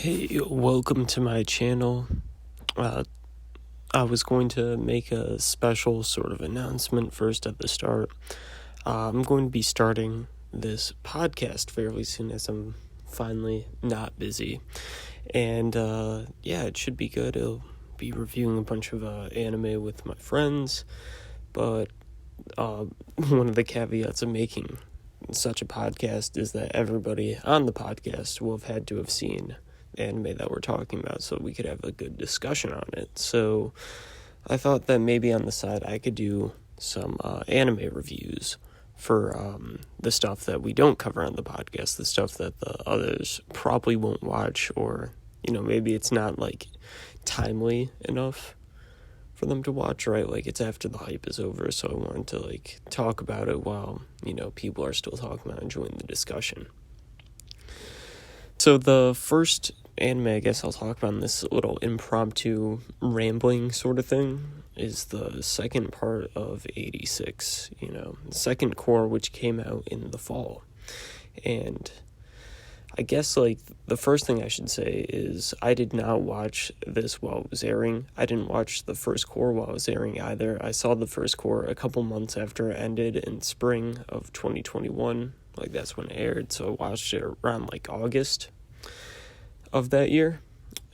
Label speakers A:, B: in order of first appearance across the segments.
A: Hey, welcome to my channel. I was going to make a special sort of announcement first at the start. I'm going to be starting this podcast fairly soon as I'm finally not busy. And it should be good. I'll be reviewing a bunch of anime with my friends. But one of the caveats of making such a podcast is that everybody on the podcast will have had to have seen anime that we're talking about, so we could have a good discussion on it. So I thought that maybe on the side I could do some anime reviews for the stuff that we don't cover on the podcast, the stuff that the others probably won't watch, or maybe it's not like timely enough for them to watch, right? Like, it's after the hype is over, so I wanted to like talk about it while people are still talking about enjoying the discussion. So the first anime I guess I'll talk about in this little impromptu rambling sort of thing is the second part of 86, the second core, which came out in the fall. And I guess like the first thing I should say is I did not watch this while it was airing. I didn't watch the first core while it was airing either. I saw the first core a couple months after it ended in spring of 2021. Like, that's when it aired, so I watched it around like August of that year.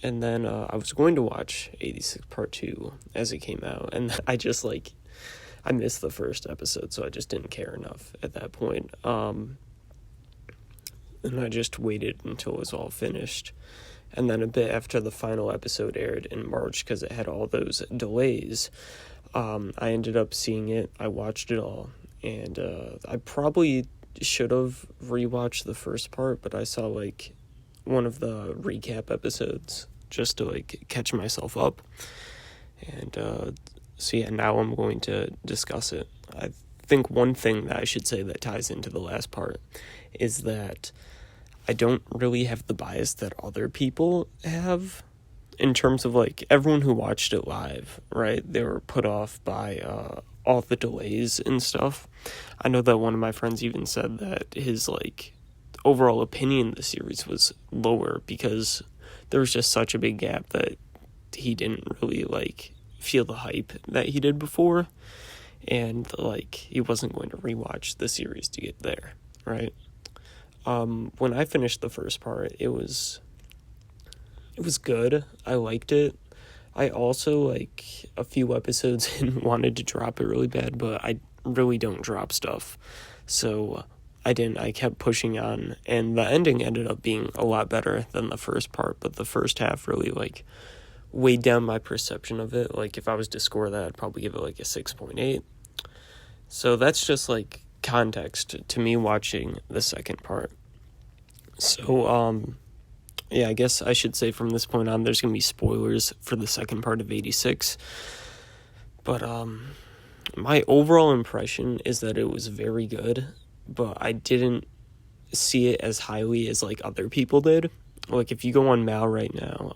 A: And then I was going to watch 86 Part 2 as it came out, and I missed the first episode, so I just didn't care enough at that point. And I just waited until it was all finished. And then a bit after the final episode aired in March, because it had all those delays, I ended up seeing it. I watched it all, and I probably should have rewatched the first part, but I saw like one of the recap episodes just to like catch myself up. And now I'm going to discuss it. I think one thing that I should say that ties into the last part is that I don't really have the bias that other people have in terms of like everyone who watched it live, right? They were put off by all the delays and stuff. I know that one of my friends even said that his like overall opinion of the series was lower because there was just such a big gap that he didn't really like feel the hype that he did before, and like he wasn't going to rewatch the series to get there, right? When I finished the first part, it was good. I liked it. I also, like, a few episodes in wanted to drop it really bad, but I really don't drop stuff. So I didn't. I kept pushing on, and the ending ended up being a lot better than the first part, but the first half really, like, weighed down my perception of it. Like, if I was to score that, I'd probably give it, like, a 6.8. So that's just, like, context to me watching the second part. So, I guess I should say from this point on, there's going to be spoilers for the second part of 86. But, my overall impression is that it was very good, but I didn't see it as highly as, like, other people did. Like, if you go on Mal right now,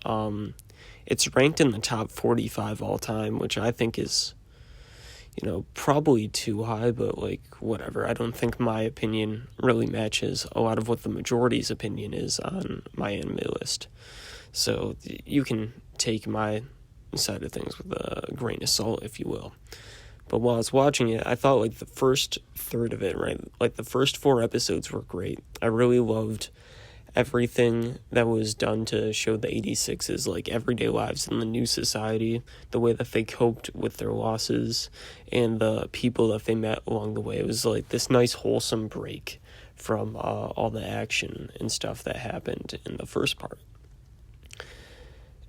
A: it's ranked in the top 45 all time, which I think is, probably too high, but, like, whatever. I don't think my opinion really matches a lot of what the majority's opinion is on my anime list. So you can take my side of things with a grain of salt, if you will. But while I was watching it, I thought, like, the first third of it, right? Like, the first 4 episodes were great. I really loved everything that was done to show the 86's, like, everyday lives in the new society, the way that they coped with their losses, and the people that they met along the way. It was, like, this nice, wholesome break from all the action and stuff that happened in the first part.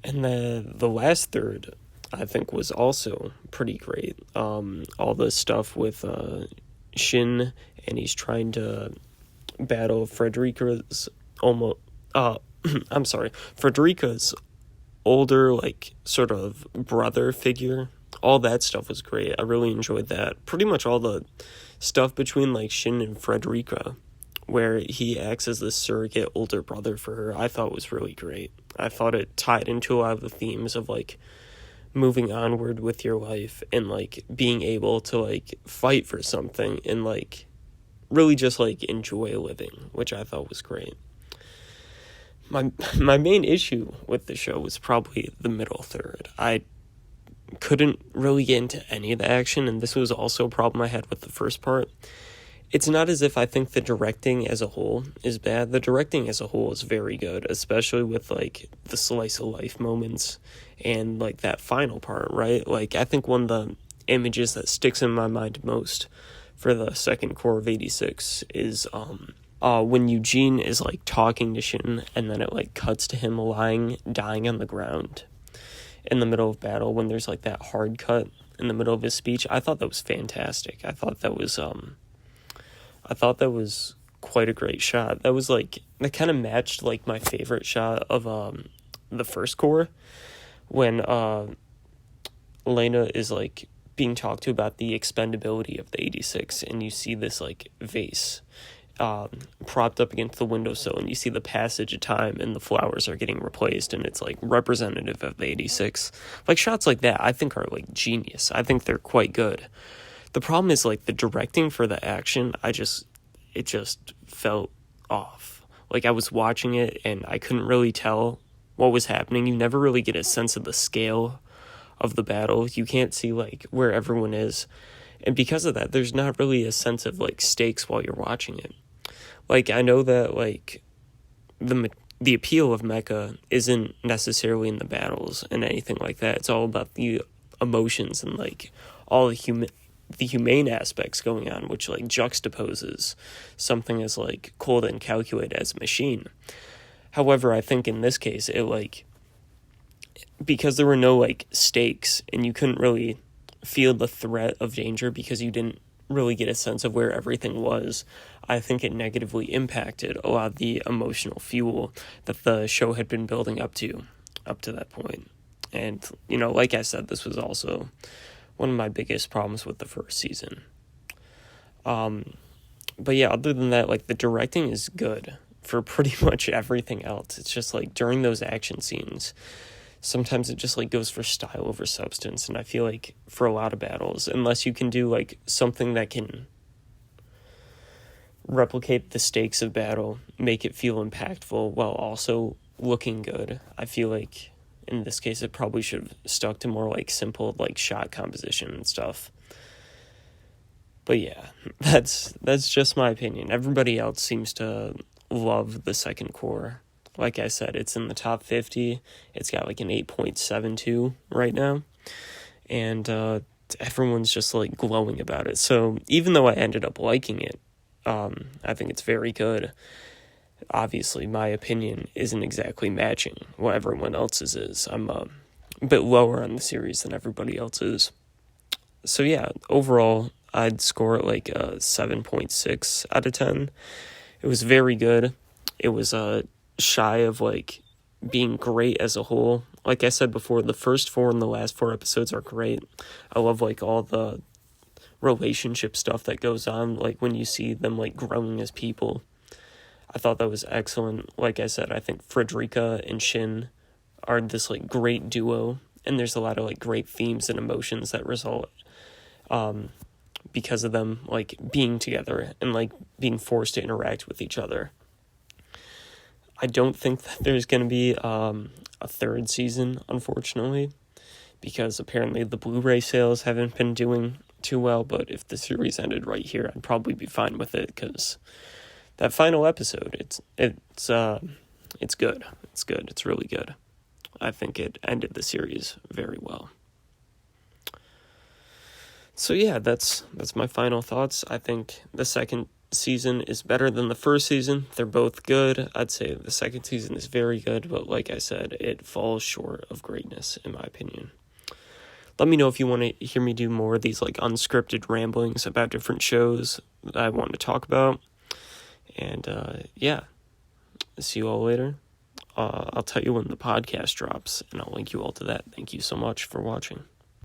A: And the last third, I think, was also pretty great. All the stuff with Shin, and he's trying to battle Frederica's Frederica's older, like, sort of brother figure. All that stuff was great. I really enjoyed that. Pretty much all the stuff between, like, Shin and Frederica, where he acts as this surrogate older brother for her, I thought was really great. I thought it tied into a lot of the themes of, like, moving onward with your life and, like, being able to, like, fight for something and, like, really just, like, enjoy living, which I thought was great. my main issue with the show was probably the middle third. I couldn't really get into any of the action, and this was also a problem I had with the first part. It's not as if I think the directing as a whole is bad. The directing as a whole is very good, especially with, like, the slice of life moments and, like, that final part, right? Like, I think one of the images that sticks in my mind most for the second core of 86 is when Eugene is, like, talking to Shin, and then it, like, cuts to him dying on the ground in the middle of battle, when there's, like, that hard cut in the middle of his speech. I thought that was fantastic. I thought that was quite a great shot. That was, like, that kind of matched, like, my favorite shot of the first core, when Elena is, like, being talked to about the expendability of the 86, and you see this, like, vase propped up against the windowsill, and you see the passage of time, and the flowers are getting replaced, and it's, like, representative of the 86. Like, shots like that I think are, like, genius. I think they're quite good. The problem is, like, the directing for the action, it just felt off. Like, I was watching it, and I couldn't really tell what was happening. You never really get a sense of the scale of the battle. You can't see, like, where everyone is. And because of that, there's not really a sense of, like, stakes while you're watching it. Like, I know that, like, the appeal of mecha isn't necessarily in the battles and anything like that. It's all about the emotions and, like, all the humane aspects going on, which, like, juxtaposes something as, like, cold and calculated as a machine. However, I think in this case, it, like, because there were no, like, stakes, and you couldn't really feel the threat of danger because you didn't really get a sense of where everything was, I think it negatively impacted a lot of the emotional fuel that the show had been building up to that point. And, you know, like I said, this was also one of my biggest problems with the first season. But yeah, other than that, like, the directing is good for pretty much everything else. It's just, like, during those action scenes, sometimes it just, like, goes for style over substance, and I feel like for a lot of battles, unless you can do, like, something that can replicate the stakes of battle, make it feel impactful while also looking good, I feel like in this case it probably should have stuck to more, like, simple, like, shot composition and stuff. But yeah, that's just my opinion. Everybody else seems to love the second core. Like I said, it's in the top 50. It's got, like, an 8.72 right now. And everyone's just, like, glowing about it. So even though I ended up liking it, I think it's very good. Obviously, my opinion isn't exactly matching what everyone else's is. I'm a bit lower on the series than everybody else is. So yeah, overall, I'd score it like a 7.6 out of 10. It was very good. It was shy of, like, being great as a whole. Like I said before, the first 4 and the last 4 episodes are great. I love, like, all the relationship stuff that goes on, like, when you see them, like, growing as people. I thought that was excellent. Like I said, I think Frederica and Shin are this, like, great duo, and there's a lot of, like, great themes and emotions that result because of them, like, being together and, like, being forced to interact with each other. I don't think that there's going to be a third season, unfortunately, because apparently the Blu-ray sales haven't been doing too well, but if the series ended right here, I'd probably be fine with it, because that final episode, it's good. It's good. It's really good. I think it ended the series very well. So yeah, that's my final thoughts. I think the second season is better than the first season. They're both good. I'd say the second season is very good, but like I said, it falls short of greatness, in my opinion. Let me know if you want to hear me do more of these, like, unscripted ramblings about different shows that I want to talk about. And yeah, see you all later. I'll tell you when the podcast drops, and I'll link you all to that. Thank you so much for watching.